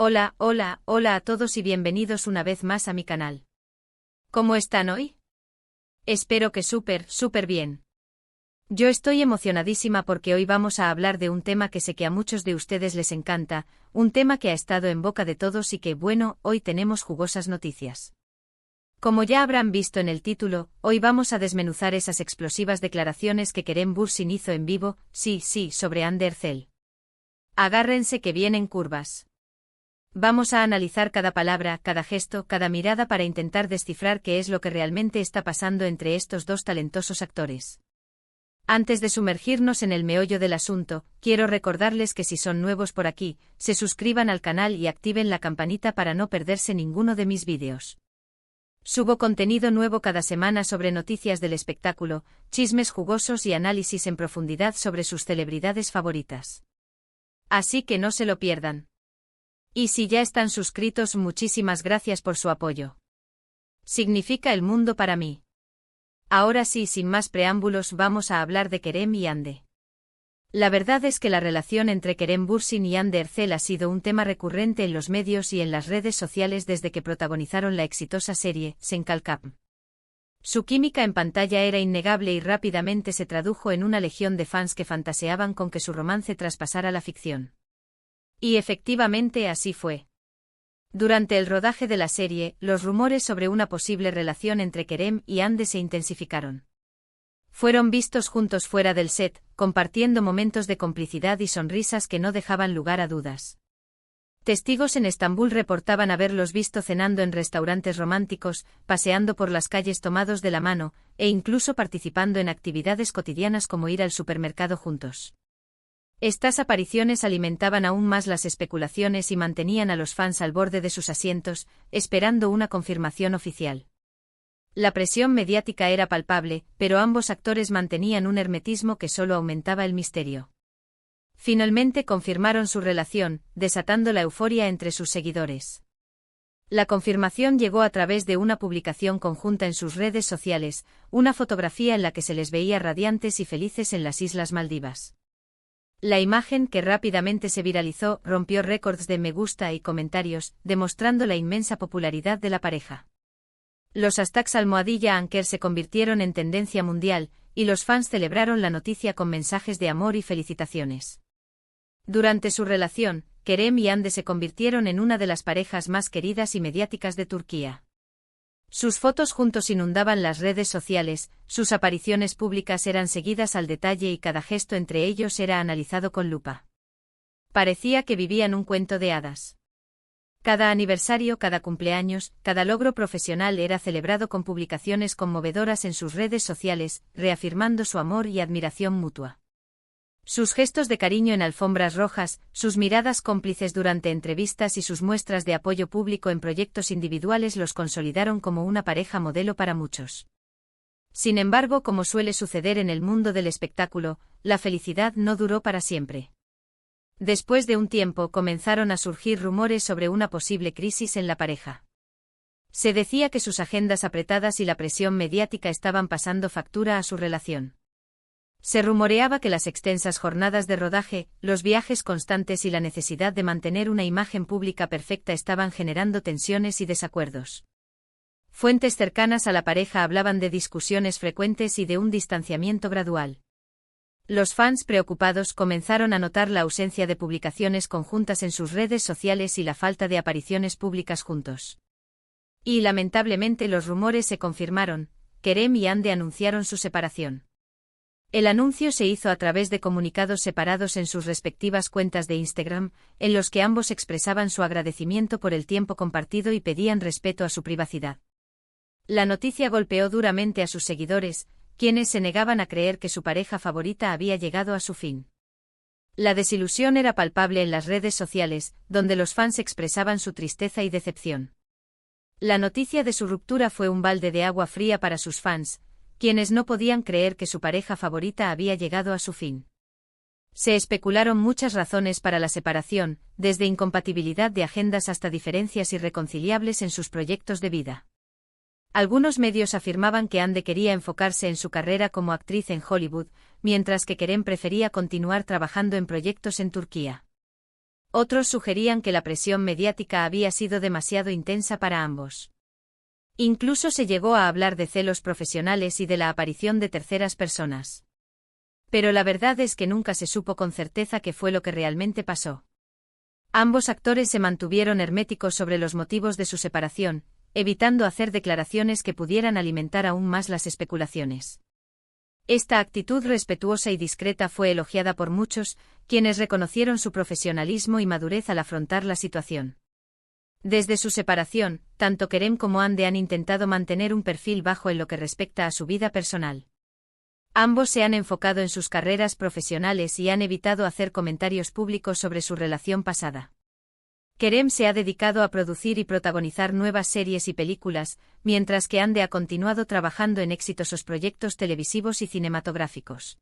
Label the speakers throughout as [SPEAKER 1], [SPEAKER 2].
[SPEAKER 1] Hola, hola, hola a todos y bienvenidos una vez más a mi canal. ¿Cómo están hoy? Espero que súper bien. Yo estoy emocionadísima porque hoy vamos a hablar de un tema que sé que a muchos de ustedes les encanta, un tema que ha estado en boca de todos y que, bueno, hoy tenemos jugosas noticias. Como ya habrán visto en el título, hoy vamos a desmenuzar esas explosivas declaraciones que Kerem Bürsin hizo en vivo, sí, sobre Hande Erçel. Agárrense que vienen curvas. Vamos a analizar cada palabra, cada gesto, cada mirada para intentar descifrar qué es lo que realmente está pasando entre estos dos talentosos actores. Antes de sumergirnos en el meollo del asunto, quiero recordarles que si son nuevos por aquí, se suscriban al canal y activen la campanita para no perderse ninguno de mis vídeos. Subo contenido nuevo cada semana sobre noticias del espectáculo, chismes jugosos y análisis en profundidad sobre sus celebridades favoritas. Así que no se lo pierdan. Y si ya están suscritos, muchísimas gracias por su apoyo. Significa el mundo para mí. Ahora sí, sin más preámbulos, vamos a hablar de Kerem y Hande. La verdad es que la relación entre Kerem Bürsin y Hande Erçel ha sido un tema recurrente en los medios y en las redes sociales desde que protagonizaron la exitosa serie Sen Kalkam. Su química en pantalla era innegable y rápidamente se tradujo en una legión de fans que fantaseaban con que su romance traspasara la ficción. Y efectivamente así fue. Durante el rodaje de la serie, los rumores sobre una posible relación entre Kerem y Hande se intensificaron. Fueron vistos juntos fuera del set, compartiendo momentos de complicidad y sonrisas que no dejaban lugar a dudas. Testigos en Estambul reportaban haberlos visto cenando en restaurantes románticos, paseando por las calles tomados de la mano, e incluso participando en actividades cotidianas como ir al supermercado juntos. Estas apariciones alimentaban aún más las especulaciones y mantenían a los fans al borde de sus asientos, esperando una confirmación oficial. La presión mediática era palpable, pero ambos actores mantenían un hermetismo que solo aumentaba el misterio. Finalmente confirmaron su relación, desatando la euforia entre sus seguidores. La confirmación llegó a través de una publicación conjunta en sus redes sociales, una fotografía en la que se les veía radiantes y felices en las Islas Maldivas. La imagen, que rápidamente se viralizó, rompió récords de me gusta y comentarios, demostrando la inmensa popularidad de la pareja. Los hashtags #Anker se convirtieron en tendencia mundial, y los fans celebraron la noticia con mensajes de amor y felicitaciones. Durante su relación, Kerem y Hande se convirtieron en una de las parejas más queridas y mediáticas de Turquía. Sus fotos juntos inundaban las redes sociales, sus apariciones públicas eran seguidas al detalle y cada gesto entre ellos era analizado con lupa. Parecía que vivían un cuento de hadas. Cada aniversario, cada cumpleaños, cada logro profesional era celebrado con publicaciones conmovedoras en sus redes sociales, reafirmando su amor y admiración mutua. Sus gestos de cariño en alfombras rojas, sus miradas cómplices durante entrevistas y sus muestras de apoyo público en proyectos individuales los consolidaron como una pareja modelo para muchos. Sin embargo, como suele suceder en el mundo del espectáculo, la felicidad no duró para siempre. Después de un tiempo comenzaron a surgir rumores sobre una posible crisis en la pareja. Se decía que sus agendas apretadas y la presión mediática estaban pasando factura a su relación. Se rumoreaba que las extensas jornadas de rodaje, los viajes constantes y la necesidad de mantener una imagen pública perfecta estaban generando tensiones y desacuerdos. Fuentes cercanas a la pareja hablaban de discusiones frecuentes y de un distanciamiento gradual. Los fans preocupados comenzaron a notar la ausencia de publicaciones conjuntas en sus redes sociales y la falta de apariciones públicas juntos. Y lamentablemente los rumores se confirmaron, Kerem y Hande anunciaron su separación. El anuncio se hizo a través de comunicados separados en sus respectivas cuentas de Instagram, en los que ambos expresaban su agradecimiento por el tiempo compartido y pedían respeto a su privacidad. La noticia golpeó duramente a sus seguidores, quienes se negaban a creer que su pareja favorita había llegado a su fin. La desilusión era palpable en las redes sociales, donde los fans expresaban su tristeza y decepción. La noticia de su ruptura fue un balde de agua fría para sus fans, quienes no podían creer que su pareja favorita había llegado a su fin. Se especularon muchas razones para la separación, desde incompatibilidad de agendas hasta diferencias irreconciliables en sus proyectos de vida. Algunos medios afirmaban que Hande quería enfocarse en su carrera como actriz en Hollywood, mientras que Kerem prefería continuar trabajando en proyectos en Turquía. Otros sugerían que la presión mediática había sido demasiado intensa para ambos. Incluso se llegó a hablar de celos profesionales y de la aparición de terceras personas. Pero la verdad es que nunca se supo con certeza qué fue lo que realmente pasó. Ambos actores se mantuvieron herméticos sobre los motivos de su separación, evitando hacer declaraciones que pudieran alimentar aún más las especulaciones. Esta actitud respetuosa y discreta fue elogiada por muchos, quienes reconocieron su profesionalismo y madurez al afrontar la situación. Desde su separación, tanto Kerem como Hande han intentado mantener un perfil bajo en lo que respecta a su vida personal. Ambos se han enfocado en sus carreras profesionales y han evitado hacer comentarios públicos sobre su relación pasada. Kerem se ha dedicado a producir y protagonizar nuevas series y películas, mientras que Hande ha continuado trabajando en exitosos proyectos televisivos y cinematográficos.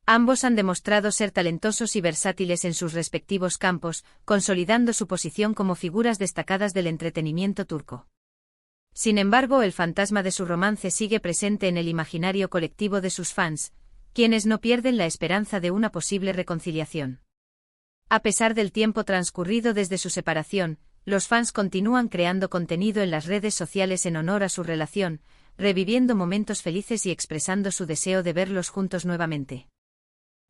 [SPEAKER 1] Ambos han demostrado ser talentosos y versátiles en sus respectivos campos, consolidando su posición como figuras destacadas del entretenimiento turco. Sin embargo, el fantasma de su romance sigue presente en el imaginario colectivo de sus fans, quienes no pierden la esperanza de una posible reconciliación. A pesar del tiempo transcurrido desde su separación, los fans continúan creando contenido en las redes sociales en honor a su relación, reviviendo momentos felices y expresando su deseo de verlos juntos nuevamente.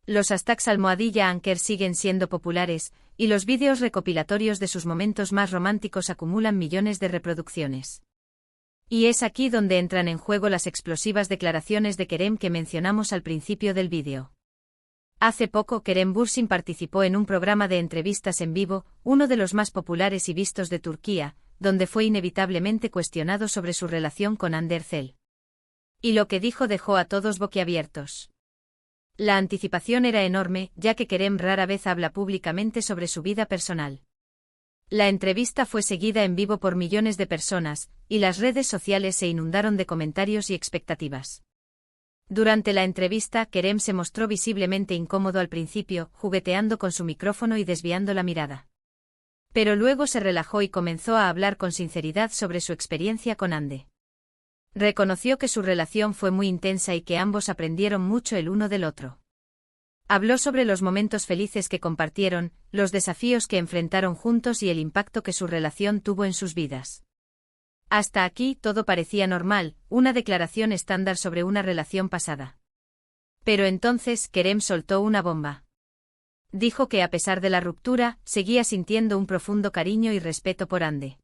[SPEAKER 1] Los hashtags #Anker siguen siendo populares, y los vídeos recopilatorios de sus momentos más románticos acumulan millones de reproducciones. Y es aquí donde entran en juego las explosivas declaraciones de Kerem que mencionamos al principio del vídeo. Hace poco Kerem Bürsin participó en un programa de entrevistas en vivo, uno de los más populares y vistos de Turquía, donde fue inevitablemente cuestionado sobre su relación con Hande Erçel. Y lo que dijo dejó a todos boquiabiertos. La anticipación era enorme, ya que Kerem rara vez habla públicamente sobre su vida personal. La entrevista fue seguida en vivo por millones de personas, y las redes sociales se inundaron de comentarios y expectativas. Durante la entrevista, Kerem se mostró visiblemente incómodo al principio, jugueteando con su micrófono y desviando la mirada. Pero luego se relajó y comenzó a hablar con sinceridad sobre su experiencia con Hande. Reconoció que su relación fue muy intensa y que ambos aprendieron mucho el uno del otro. Habló sobre los momentos felices que compartieron, los desafíos que enfrentaron juntos y el impacto que su relación tuvo en sus vidas. Hasta aquí todo parecía normal, una declaración estándar sobre una relación pasada. Pero entonces Kerem soltó una bomba. Dijo que a pesar de la ruptura, seguía sintiendo un profundo cariño y respeto por Hande.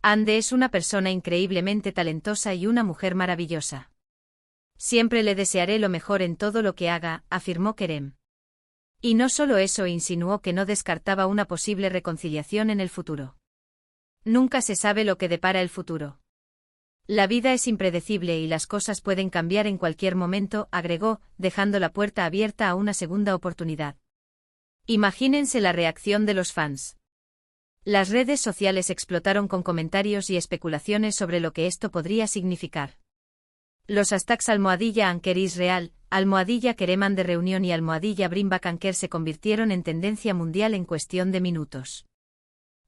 [SPEAKER 1] Hande es una persona increíblemente talentosa y una mujer maravillosa. Siempre le desearé lo mejor en todo lo que haga, afirmó Kerem. Y no solo eso, insinuó que no descartaba una posible reconciliación en el futuro. Nunca se sabe lo que depara el futuro. La vida es impredecible y las cosas pueden cambiar en cualquier momento, agregó, dejando la puerta abierta a una segunda oportunidad. Imagínense la reacción de los fans. Las redes sociales explotaron con comentarios y especulaciones sobre lo que esto podría significar. Los hashtags #Anker Israel, #Kerem Hande Reunión y #Bring Back Anker se convirtieron en tendencia mundial en cuestión de minutos.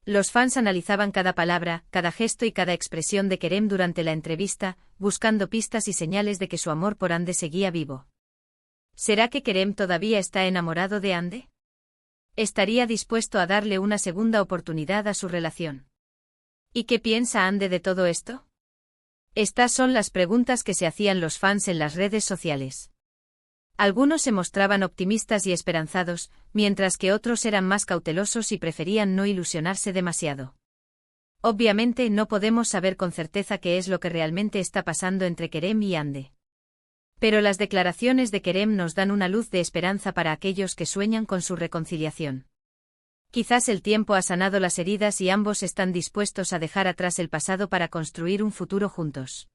[SPEAKER 1] Los fans analizaban cada palabra, cada gesto y cada expresión de Kerem durante la entrevista, buscando pistas y señales de que su amor por Hande seguía vivo. ¿Será que Kerem todavía está enamorado de Hande? ¿Estaría dispuesto a darle una segunda oportunidad a su relación? ¿Y qué piensa Hande de todo esto? Estas son las preguntas que se hacían los fans en las redes sociales. Algunos se mostraban optimistas y esperanzados, mientras que otros eran más cautelosos y preferían no ilusionarse demasiado. Obviamente no podemos saber con certeza qué es lo que realmente está pasando entre Kerem y Hande. Pero las declaraciones de Kerem nos dan una luz de esperanza para aquellos que sueñan con su reconciliación. Quizás el tiempo ha sanado las heridas y ambos están dispuestos a dejar atrás el pasado para construir un futuro juntos.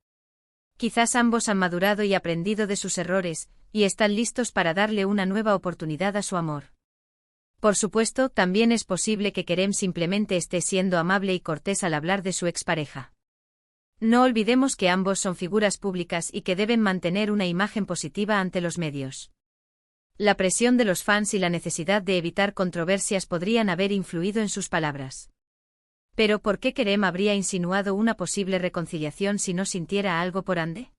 [SPEAKER 1] Quizás ambos han madurado y aprendido de sus errores, y están listos para darle una nueva oportunidad a su amor. Por supuesto, también es posible que Kerem simplemente esté siendo amable y cortés al hablar de su expareja. No olvidemos que ambos son figuras públicas y que deben mantener una imagen positiva ante los medios. La presión de los fans y la necesidad de evitar controversias podrían haber influido en sus palabras. Pero ¿por qué Kerem habría insinuado una posible reconciliación si no sintiera algo por Hande?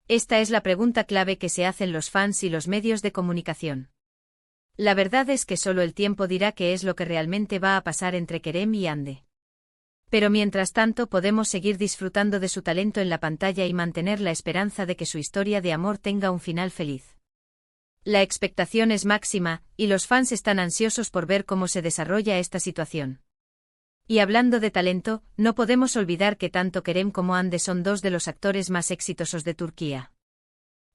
[SPEAKER 1] Esta es la pregunta clave que se hacen los fans y los medios de comunicación. La verdad es que solo el tiempo dirá qué es lo que realmente va a pasar entre Kerem y Ande. Pero mientras tanto podemos seguir disfrutando de su talento en la pantalla y mantener la esperanza de que su historia de amor tenga un final feliz. La expectación es máxima, y los fans están ansiosos por ver cómo se desarrolla esta situación. Y hablando de talento, no podemos olvidar que tanto Kerem como Ande son dos de los actores más exitosos de Turquía.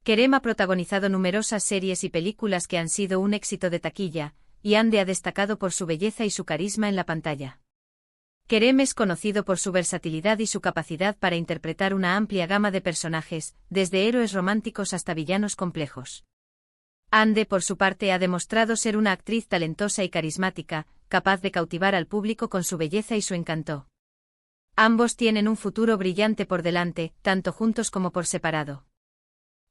[SPEAKER 1] Kerem ha protagonizado numerosas series y películas que han sido un éxito de taquilla, y Ande ha destacado por su belleza y su carisma en la pantalla. Kerem es conocido por su versatilidad y su capacidad para interpretar una amplia gama de personajes, desde héroes románticos hasta villanos complejos. Ande, por su parte, ha demostrado ser una actriz talentosa y carismática, capaz de cautivar al público con su belleza y su encanto. Ambos tienen un futuro brillante por delante, tanto juntos como por separado.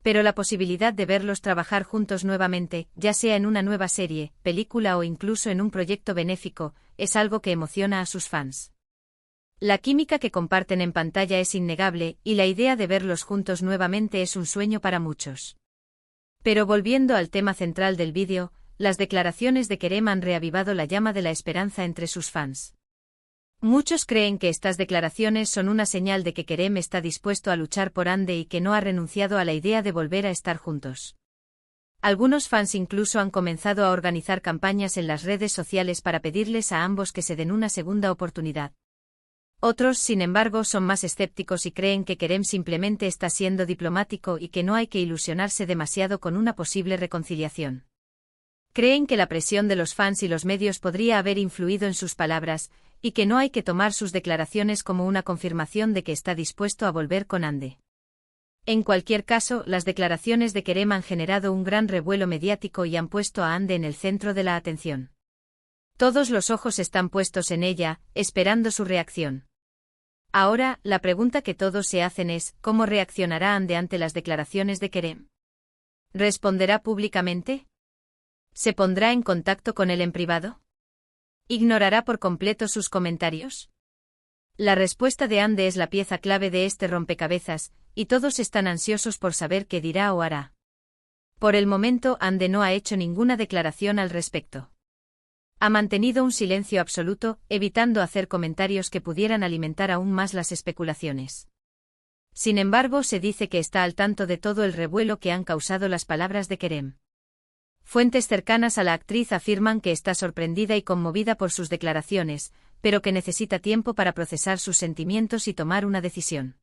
[SPEAKER 1] Pero la posibilidad de verlos trabajar juntos nuevamente, ya sea en una nueva serie, película o incluso en un proyecto benéfico, es algo que emociona a sus fans. La química que comparten en pantalla es innegable, y la idea de verlos juntos nuevamente es un sueño para muchos. Pero volviendo al tema central del vídeo, las declaraciones de Kerem han reavivado la llama de la esperanza entre sus fans. Muchos creen que estas declaraciones son una señal de que Kerem está dispuesto a luchar por Ande y que no ha renunciado a la idea de volver a estar juntos. Algunos fans incluso han comenzado a organizar campañas en las redes sociales para pedirles a ambos que se den una segunda oportunidad. Otros, sin embargo, son más escépticos y creen que Kerem simplemente está siendo diplomático y que no hay que ilusionarse demasiado con una posible reconciliación. Creen que la presión de los fans y los medios podría haber influido en sus palabras, y que no hay que tomar sus declaraciones como una confirmación de que está dispuesto a volver con Ande. En cualquier caso, las declaraciones de Kerem han generado un gran revuelo mediático y han puesto a Ande en el centro de la atención. Todos los ojos están puestos en ella, esperando su reacción. Ahora, la pregunta que todos se hacen es, ¿cómo reaccionará Ande ante las declaraciones de Kerem? ¿Responderá públicamente? ¿Se pondrá en contacto con él en privado? ¿Ignorará por completo sus comentarios? La respuesta de Ande es la pieza clave de este rompecabezas, y todos están ansiosos por saber qué dirá o hará. Por el momento, Ande no ha hecho ninguna declaración al respecto. Ha mantenido un silencio absoluto, evitando hacer comentarios que pudieran alimentar aún más las especulaciones. Sin embargo, se dice que está al tanto de todo el revuelo que han causado las palabras de Kerem. Fuentes cercanas a la actriz afirman que está sorprendida y conmovida por sus declaraciones, pero que necesita tiempo para procesar sus sentimientos y tomar una decisión.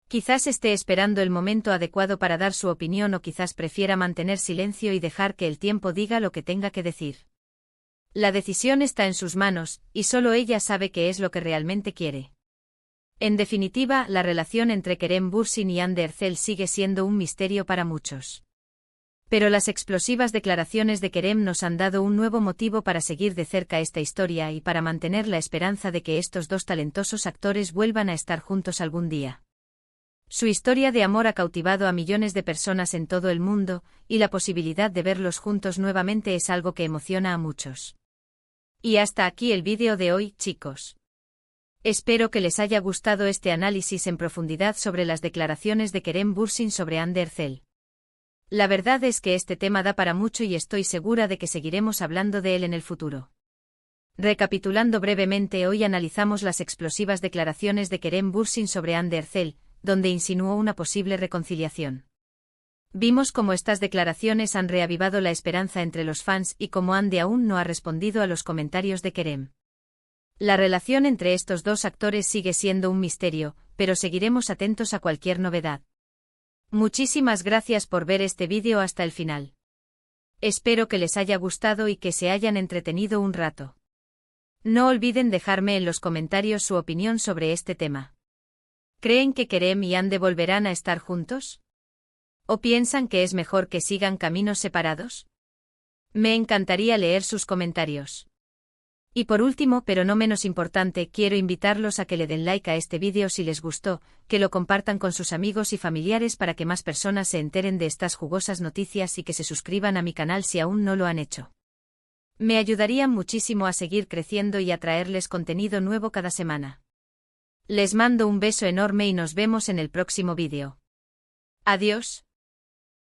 [SPEAKER 1] Quizás esté esperando el momento adecuado para dar su opinión o quizás prefiera mantener silencio y dejar que el tiempo diga lo que tenga que decir. La decisión está en sus manos, y solo ella sabe qué es lo que realmente quiere. En definitiva, la relación entre Kerem Bürsin y Hande Erçel sigue siendo un misterio para muchos. Pero las explosivas declaraciones de Kerem nos han dado un nuevo motivo para seguir de cerca esta historia y para mantener la esperanza de que estos dos talentosos actores vuelvan a estar juntos algún día. Su historia de amor ha cautivado a millones de personas en todo el mundo, y la posibilidad de verlos juntos nuevamente es algo que emociona a muchos. Y hasta aquí el vídeo de hoy, chicos. Espero que les haya gustado este análisis en profundidad sobre las declaraciones de Kerem Bürsin sobre Hande Erçel. La verdad es que este tema da para mucho y estoy segura de que seguiremos hablando de él en el futuro. Recapitulando brevemente, hoy analizamos las explosivas declaraciones de Kerem Bürsin sobre Hande Erçel, donde insinuó una posible reconciliación. Vimos cómo estas declaraciones han reavivado la esperanza entre los fans y cómo Hande aún no ha respondido a los comentarios de Kerem. La relación entre estos dos actores sigue siendo un misterio, pero seguiremos atentos a cualquier novedad. Muchísimas gracias por ver este vídeo hasta el final. Espero que les haya gustado y que se hayan entretenido un rato. No olviden dejarme en los comentarios su opinión sobre este tema. ¿Creen que Kerem y Hande volverán a estar juntos? ¿O piensan que es mejor que sigan caminos separados? Me encantaría leer sus comentarios. Y por último, pero no menos importante, quiero invitarlos a que le den like a este vídeo si les gustó, que lo compartan con sus amigos y familiares para que más personas se enteren de estas jugosas noticias y que se suscriban a mi canal si aún no lo han hecho. Me ayudarían muchísimo a seguir creciendo y a traerles contenido nuevo cada semana. Les mando un beso enorme y nos vemos en el próximo vídeo. Adiós.